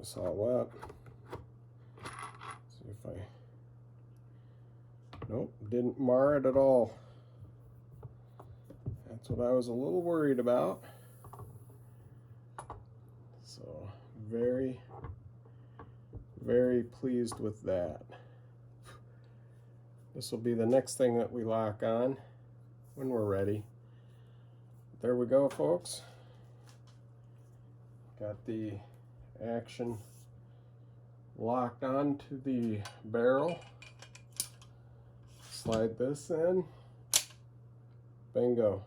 this all up. See if I, nope, didn't mar it at all. That's what I was a little worried about. So very, very pleased with that. This will be the next thing that we lock on when we're ready. There we go, folks. Got the action locked on to the barrel. Slide this in. Bingo.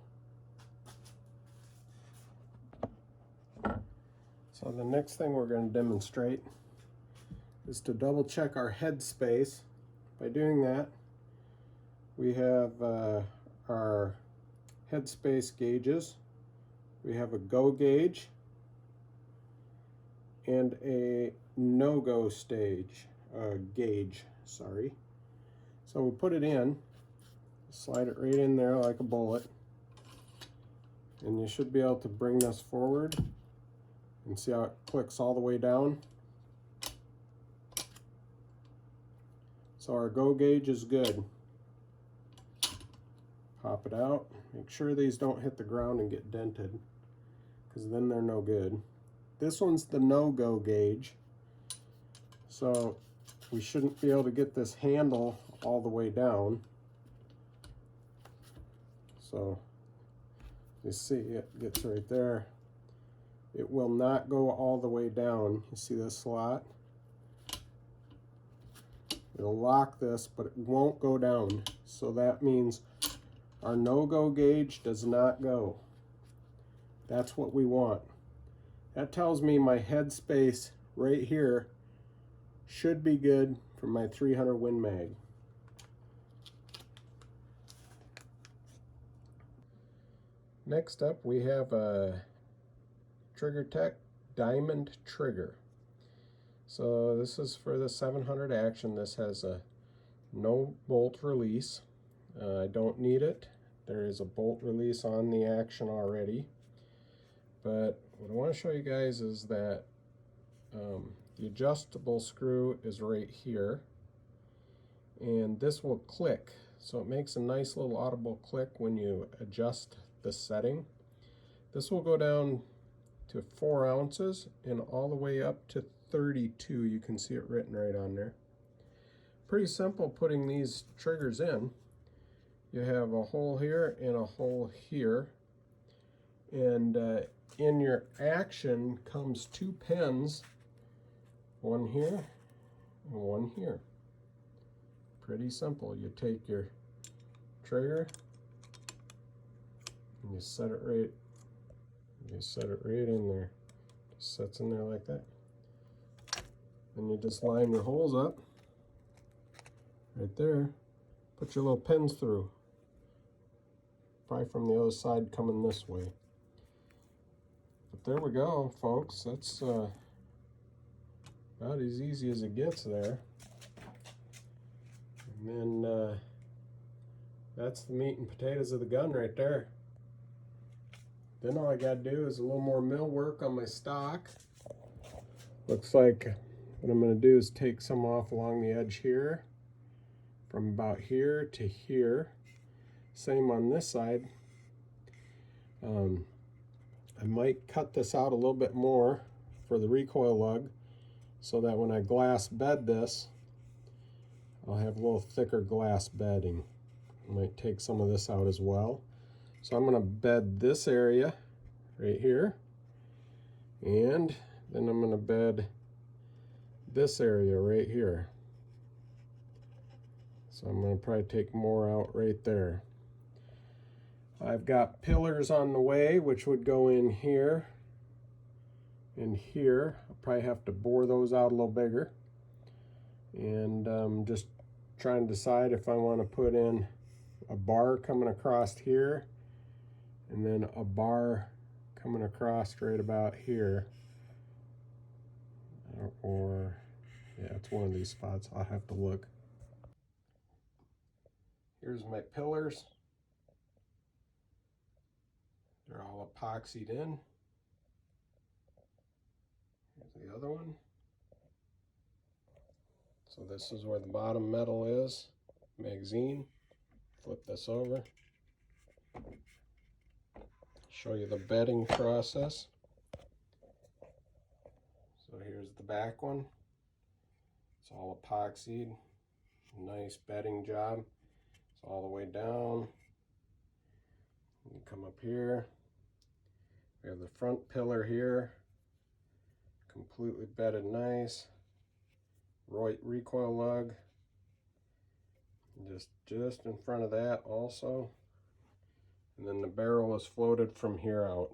So the next thing we're going to demonstrate is to double check our head space. By doing that, we have our headspace gauges. We have a go gauge and a no-go gauge, sorry. So we put it in, slide it right in there like a bullet, and you should be able to bring this forward and see how it clicks all the way down. So our go gauge is good. Pop it out. Make sure these don't hit the ground and get dented, because then they're no good. This one's the no-go gauge, so we shouldn't be able to get this handle all the way down. So you see it gets right there. It will not go all the way down. You see this slot? It'll lock this, but it won't go down. So that means our no-go gauge does not go. That's what we want. That tells me my head space right here should be good for my 300 Win Mag. Next up, we have a Trigger Tech Diamond Trigger. So this is for the 700 action. This has a no bolt release. I don't need it. There is a bolt release on the action already. But what I want to show you guys is that the adjustable screw is right here. And this will click. So it makes a nice little audible click when you adjust the setting. This will go down to 4 ounces and all the way up to 32. You can see it written right on there. Pretty simple putting these triggers in. You have a hole here and a hole here, and in your action comes 2 pins, one here and one here. Pretty simple. You take your trigger and you set it right in there. Just sets in there like that. And you just line your holes up right there. Put your little pins through. Probably from the other side coming this way. But there we go, folks. That's about as easy as it gets there. And then that's the meat and potatoes of the gun right there. Then all I gotta do is a little more mill work on my stock. Looks like what I'm gonna do is take some off along the edge here, from about here to here. Same on this side. I might cut this out a little bit more for the recoil lug, so that when I glass bed this, I'll have a little thicker glass bedding. I might take some of this out as well. So I'm going to bed this area right here, and then I'm going to bed this area right here. So I'm going to probably take more out right there. I've got pillars on the way, which would go in here and here. I'll probably have to bore those out a little bigger. And just trying to decide if I want to put in a bar coming across here and then a bar coming across right about here. Or, yeah, it's one of these spots. I'll have to look. Here's my pillars. They're all epoxied in. Here's the other one. So this is where the bottom metal is, magazine. Flip this over. Show you the bedding process. So here's the back one. It's all epoxied. Nice bedding job. It's all the way down. You come up here. We have the front pillar here. Completely bedded nice. Recoil lug. Just in front of that also. And then the barrel is floated from here out.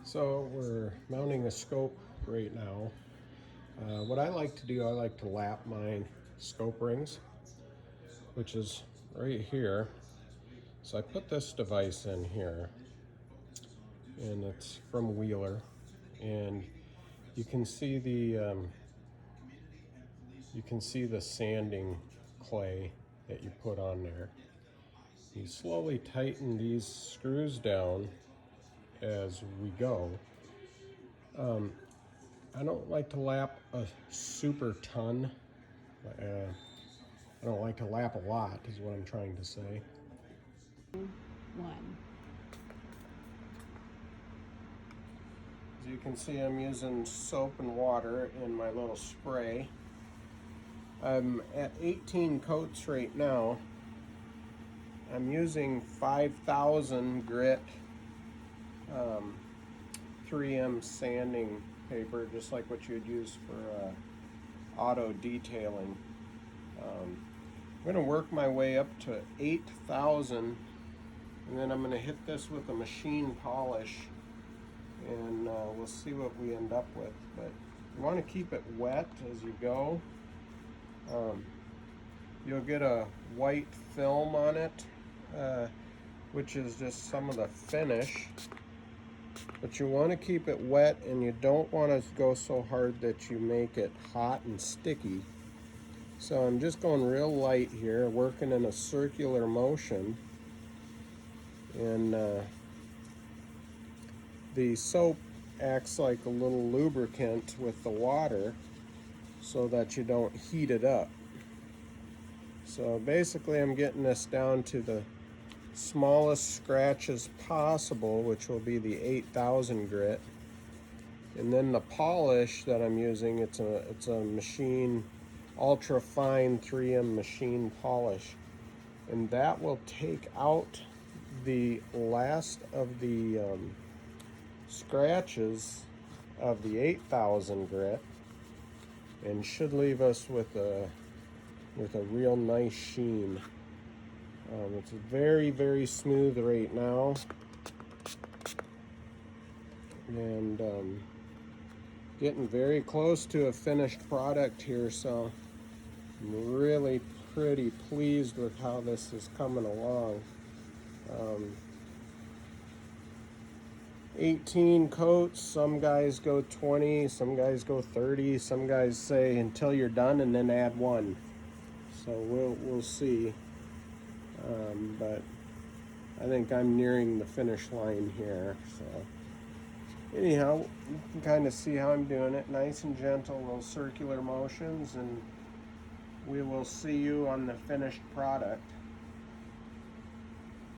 So we're mounting a scope right now. What I like to do, I like to lap my scope rings, which is right here. So I put this device in here, and it's from Wheeler, and you can see the sanding clay that you put on there. You slowly tighten these screws down as we go. I don't like to lap a super ton. I don't like to lap a lot, is what I'm trying to say. One. As you can see, I'm using soap and water in my little spray. I'm at 18 coats right now. I'm using 5,000 grit 3M sanding paper, just like what you'd use for auto detailing. I'm going to work my way up to 8,000, and then I'm going to hit this with a machine polish, and we'll see what we end up with. But you want to keep it wet as you go. You'll get a white film on it, which is just some of the finish. But you want to keep it wet, and you don't want to go so hard that you make it hot and sticky. So I'm just going real light here, working in a circular motion. And the soap acts like a little lubricant with the water so that you don't heat it up. So basically I'm getting this down to the smallest scratches possible, which will be the 8,000 grit. And then the polish that I'm using, it's a machine, ultra fine 3M machine polish, and that will take out the last of the scratches of the 8,000 grit, and should leave us with a real nice sheen. It's very, very smooth right now, and getting very close to a finished product here, so I'm really pretty pleased with how this is coming along. 18 coats, some guys go 20, some guys go 30, some guys say until you're done and then add one. So we'll see. But I think I'm nearing the finish line here. So anyhow, you can kind of see how I'm doing it. Nice and gentle, little circular motions, and we will see you on the finished product.